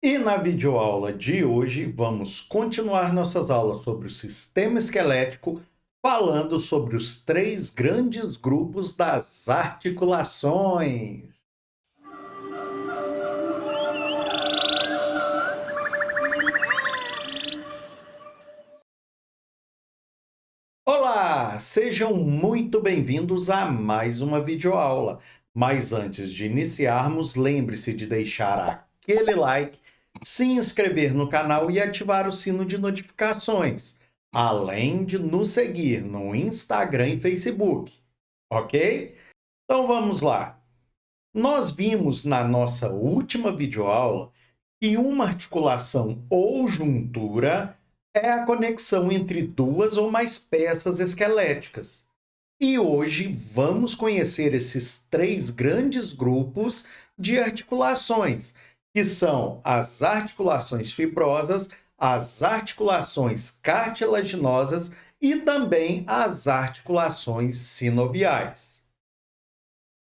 E na videoaula de hoje, vamos continuar nossas aulas sobre o sistema esquelético, falando sobre os três grandes grupos das articulações. Olá, sejam muito bem-vindos a mais uma videoaula. Mas antes de iniciarmos, lembre-se de deixar aquele like, se inscrever no canal e ativar o sino de notificações, além de nos seguir no Instagram e Facebook, ok? Então vamos lá. Nós vimos na nossa última videoaula que uma articulação ou juntura é a conexão entre duas ou mais peças esqueléticas. E hoje vamos conhecer esses três grandes grupos de articulações, que são as articulações fibrosas, as articulações cartilaginosas e também as articulações sinoviais.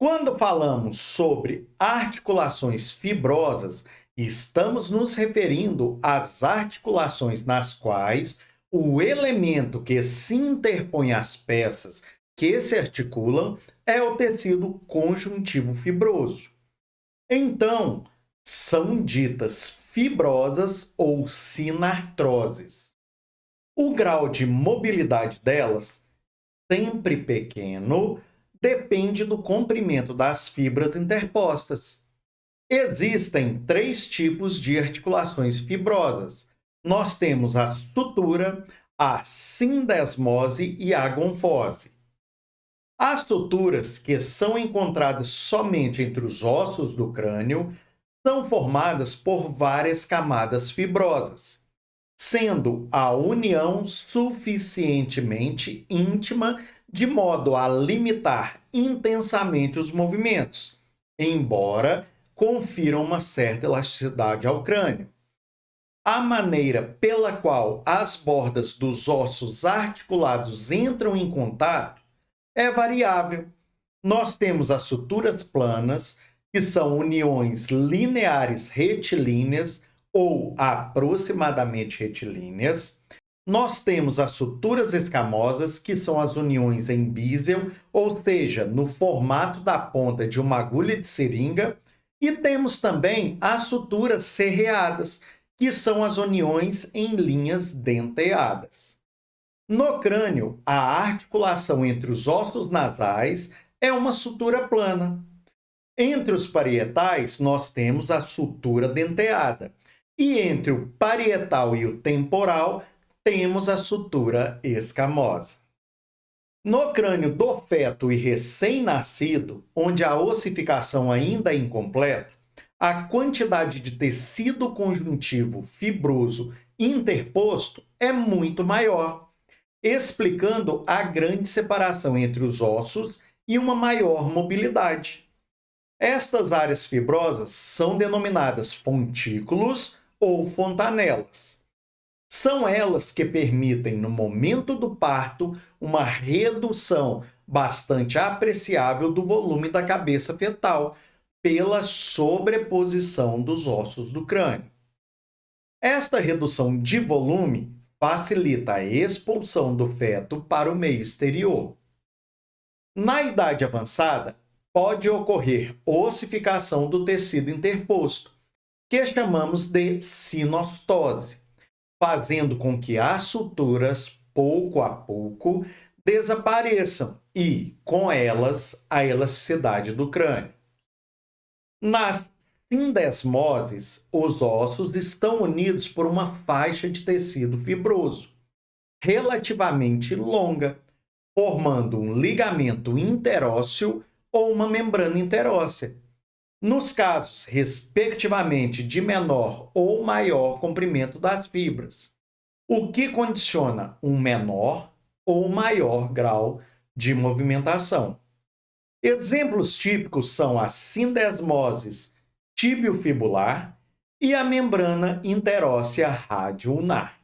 Quando falamos sobre articulações fibrosas, estamos nos referindo às articulações nas quais o elemento que se interpõe às peças que se articulam é o tecido conjuntivo fibroso. Então, são ditas fibrosas ou sinartroses. O grau de mobilidade delas, sempre pequeno, depende do comprimento das fibras interpostas. Existem três tipos de articulações fibrosas. Nós temos a sutura, a sindesmose e a gonfose. As suturas, que são encontradas somente entre os ossos do crânio, são formadas por várias camadas fibrosas, sendo a união suficientemente íntima de modo a limitar intensamente os movimentos, embora confiram uma certa elasticidade ao crânio. A maneira pela qual as bordas dos ossos articulados entram em contato é variável. Nós temos as suturas planas, que são uniões lineares retilíneas ou aproximadamente retilíneas. Nós temos as suturas escamosas, que são as uniões em bisel, ou seja, no formato da ponta de uma agulha de seringa. E temos também as suturas serreadas, que são as uniões em linhas denteadas. No crânio, a articulação entre os ossos nasais é uma sutura plana. Entre os parietais, nós temos a sutura denteada. E entre o parietal e o temporal, temos a sutura escamosa. No crânio do feto e recém-nascido, onde a ossificação ainda é incompleta, a quantidade de tecido conjuntivo fibroso interposto é muito maior, explicando a grande separação entre os ossos e uma maior mobilidade. Estas áreas fibrosas são denominadas fontículos ou fontanelas. São elas que permitem, no momento do parto, uma redução bastante apreciável do volume da cabeça fetal pela sobreposição dos ossos do crânio. Esta redução de volume facilita a expulsão do feto para o meio exterior. Na idade avançada, pode ocorrer ossificação do tecido interposto, que chamamos de sinostose, fazendo com que as suturas, pouco a pouco, desapareçam e, com elas, a elasticidade do crânio. Nas sindesmoses, os ossos estão unidos por uma faixa de tecido fibroso, relativamente longa, formando um ligamento interósseo ou uma membrana interóssea, nos casos, respectivamente, de menor ou maior comprimento das fibras, o que condiciona um menor ou maior grau de movimentação. Exemplos típicos são as sindesmoses tíbio-fibular e a membrana interóssea radioulnar.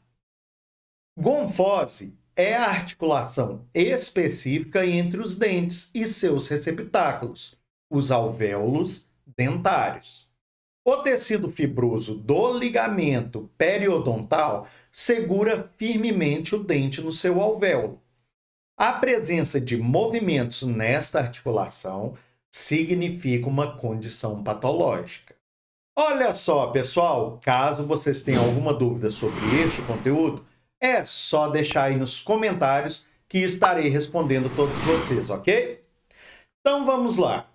Gonfose é a articulação específica entre os dentes e seus receptáculos, os alvéolos dentários. O tecido fibroso do ligamento periodontal segura firmemente o dente no seu alvéolo. A presença de movimentos nesta articulação significa uma condição patológica. Olha só, pessoal, caso vocês tenham alguma dúvida sobre este conteúdo, é só deixar aí nos comentários que estarei respondendo todos vocês, ok? Então vamos lá.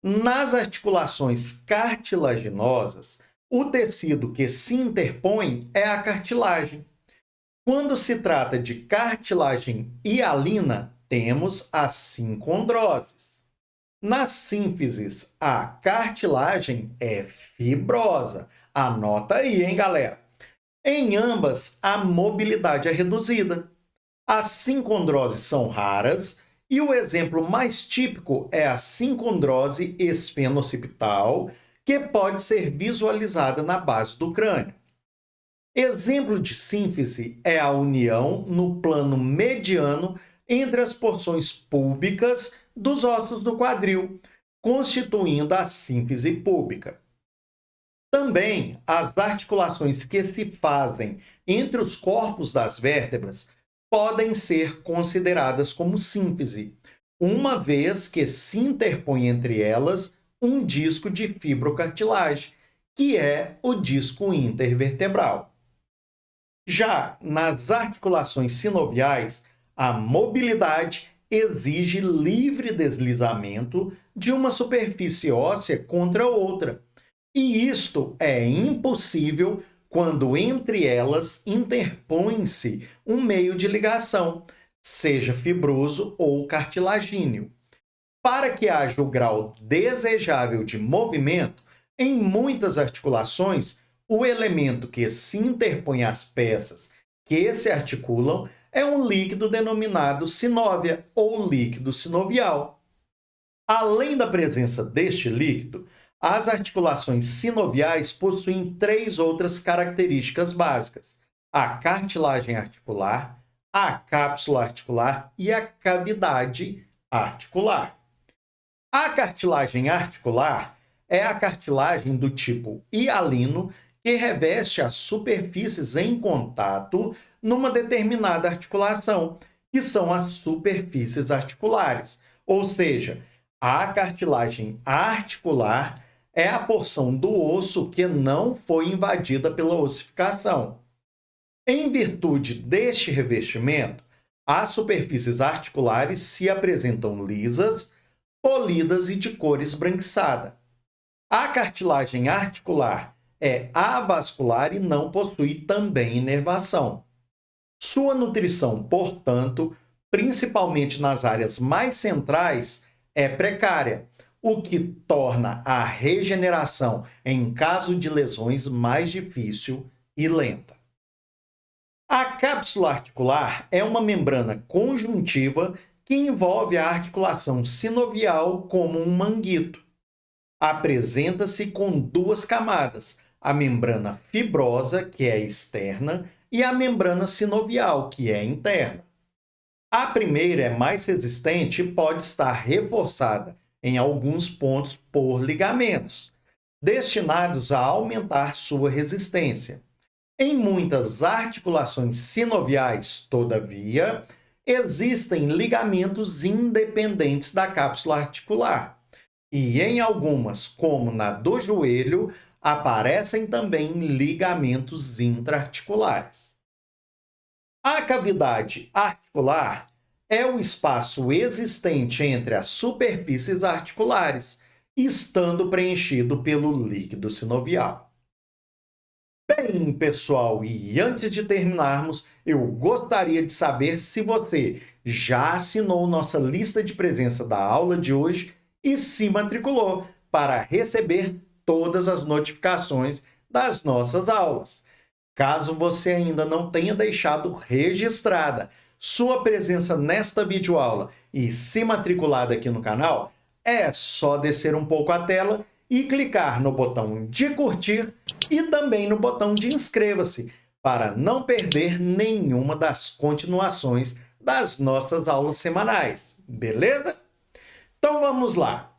Nas articulações cartilaginosas, o tecido que se interpõe é a cartilagem. Quando se trata de cartilagem hialina, temos as sincondroses. Nas sínfises, a cartilagem é fibrosa. Anota aí, hein, galera? Em ambas, a mobilidade é reduzida. As sincondroses são raras e o exemplo mais típico é a sincondrose esfenocipital, que pode ser visualizada na base do crânio. Exemplo de sínfise é a união no plano mediano entre as porções púbicas dos ossos do quadril, constituindo a sínfise púbica. Também as articulações que se fazem entre os corpos das vértebras podem ser consideradas como sínfise, uma vez que se interpõe entre elas um disco de fibrocartilagem, que é o disco intervertebral. Já nas articulações sinoviais, a mobilidade exige livre deslizamento de uma superfície óssea contra outra, e isto é impossível quando entre elas interpõe-se um meio de ligação, seja fibroso ou cartilagíneo. Para que haja o grau desejável de movimento, em muitas articulações, o elemento que se interpõe às peças que se articulam é um líquido denominado sinóvia ou líquido sinovial. Além da presença deste líquido, as articulações sinoviais possuem 3 outras características básicas: a cartilagem articular, a cápsula articular e a cavidade articular. A cartilagem articular é a cartilagem do tipo hialino que reveste as superfícies em contato numa determinada articulação, que são as superfícies articulares. Ou seja, a cartilagem articular é a porção do osso que não foi invadida pela ossificação. Em virtude deste revestimento, as superfícies articulares se apresentam lisas, polidas e de cor esbranquiçada. A cartilagem articular é avascular e não possui também inervação. Sua nutrição, portanto, principalmente nas áreas mais centrais, é precária, o que torna a regeneração em caso de lesões mais difícil e lenta. A cápsula articular é uma membrana conjuntiva que envolve a articulação sinovial como um manguito. Apresenta-se com 2 camadas, a membrana fibrosa, que é externa, e a membrana sinovial, que é interna. A primeira é mais resistente e pode estar reforçada em alguns pontos por ligamentos, destinados a aumentar sua resistência. Em muitas articulações sinoviais, todavia, existem ligamentos independentes da cápsula articular. E em algumas, como na do joelho, aparecem também ligamentos intraarticulares. A cavidade articular é o espaço existente entre as superfícies articulares, estando preenchido pelo líquido sinovial. Bem, pessoal, e antes de terminarmos, eu gostaria de saber se você já assinou nossa lista de presença da aula de hoje e se matriculou para receber todas as notificações das nossas aulas. Caso você ainda não tenha deixado registrada sua presença nesta videoaula e se matriculado aqui no canal, é só descer um pouco a tela e clicar no botão de curtir e também no botão de inscreva-se para não perder nenhuma das continuações das nossas aulas semanais, beleza? Então vamos lá!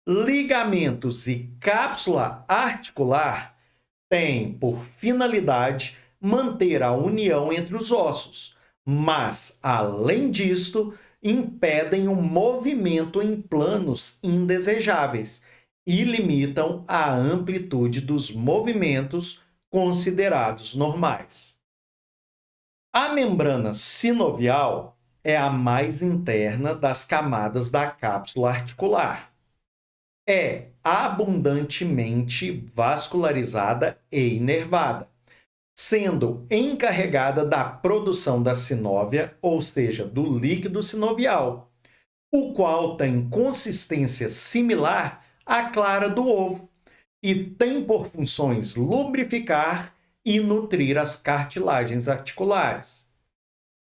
ligamentos e cápsula articular têm por finalidade manter a união entre os ossos, mas, além disto, impedem o movimento em planos indesejáveis e limitam a amplitude dos movimentos considerados normais. A membrana sinovial é a mais interna das camadas da cápsula articular. É abundantemente vascularizada e inervada, sendo encarregada da produção da sinóvia, ou seja, do líquido sinovial, o qual tem consistência similar à clara do ovo e tem por funções lubrificar e nutrir as cartilagens articulares.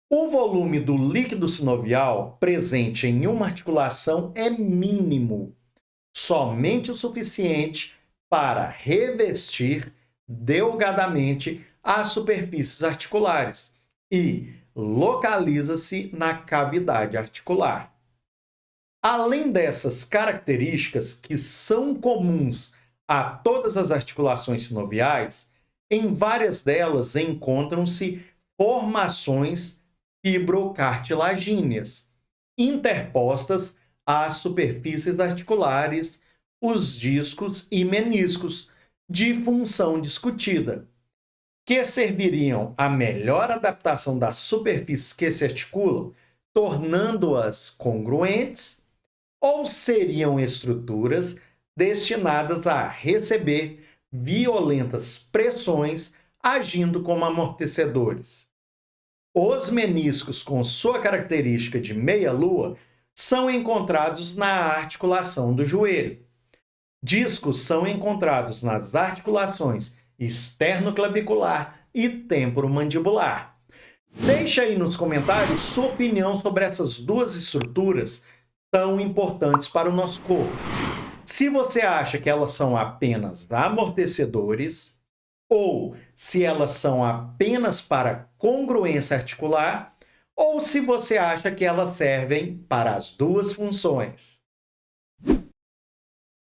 O volume do líquido sinovial presente em uma articulação é mínimo, somente o suficiente para revestir delgadamente as superfícies articulares e localiza-se na cavidade articular. Além dessas características que são comuns a todas as articulações sinoviais, em várias delas encontram-se formações fibrocartilagíneas, interpostas às superfícies articulares, os discos e meniscos, de função discutida, que serviriam à melhor adaptação das superfícies que se articulam, tornando-as congruentes, ou seriam estruturas destinadas a receber violentas pressões, agindo como amortecedores. Os meniscos, com sua característica de meia-lua, são encontrados na articulação do joelho. Discos são encontrados nas articulações externo-clavicular e temporomandibular. Deixe aí nos comentários sua opinião sobre essas duas estruturas tão importantes para o nosso corpo. Se você acha que elas são apenas amortecedores, ou se elas são apenas para congruência articular, ou se você acha que elas servem para as duas funções.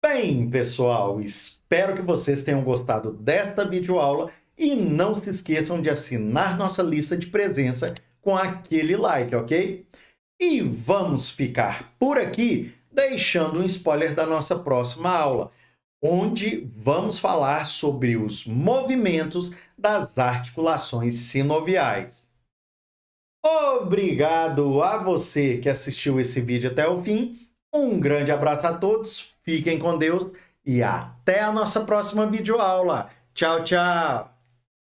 Bem, pessoal, espero que vocês tenham gostado desta videoaula e não se esqueçam de assinar nossa lista de presença com aquele like, ok? E vamos ficar por aqui deixando um spoiler da nossa próxima aula, onde vamos falar sobre os movimentos das articulações sinoviais. Obrigado a você que assistiu esse vídeo até o fim. Um grande abraço a todos, fiquem com Deus e até a nossa próxima videoaula. Tchau, tchau!